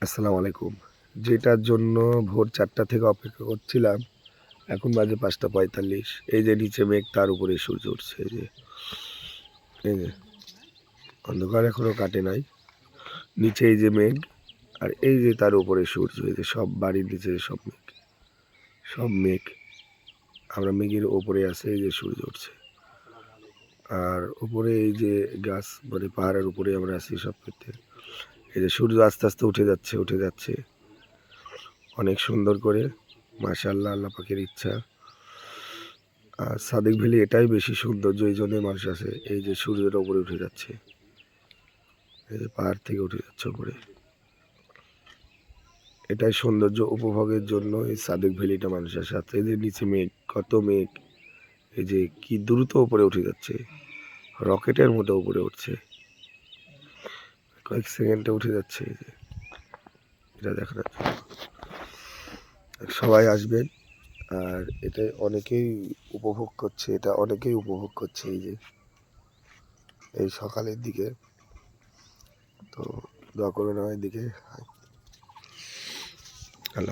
আসসালামু আলাইকুম। যেটার জন্য ভোর ৪টা থেকে অপেক্ষা করছিলাম, এখন বাজে ৫টা ৪৫। এই যে নিচে মেঘ, তার উপরে সূর্য উঠছে। এই যে অন্ধকার এখনো কাটে নাই। নিচে এই যে মেঘ, আর এই যে তার উপরে সূর্য। এই যে সব বাড়ির নিচে সব মেঘ, সব মেঘ। আমরা মেঘের ওপরে আছে, এই যে সূর্য উঠছে। আর উপরে এই যে গাছ, মানে পাহাড়ের উপরে আমরা আছি সব ক্ষেত্রে। এই যে সূর্য আস্তে আস্তে উঠে যাচ্ছে অনেক সুন্দর করে। মাশাআল্লাহ, আল্লাহ পাকের ইচ্ছা। আর সাদেক ভ্যালি এটাই বেশি সৌন্দর্য, এই জন্যই মানুষ আছে। এই যে সূর্যের ওপরে উঠে যাচ্ছে, এই যে পাহাড় থেকে উঠে যাচ্ছে ওপরে, এটাই সৌন্দর্য উপভোগের জন্য এই সাদেক ভ্যালিটা মানুষ আসে। আর এই যে নিচে মেঘ, কত মেঘ, এই যে কি দ্রুত উপরে উঠে যাচ্ছে, রকেটের মতো উপরে উঠছে, কয়েক সেকেন্ডে উঠে যাচ্ছে। এই যে এটা দেখার জন্য সবাই আসবেন। আর এটা অনেকেই উপভোগ করছে, এটা অনেকেই উপভোগ করছে এই যে এই সকালের দিকে। তো দোয়া করবেন আমার দিকে।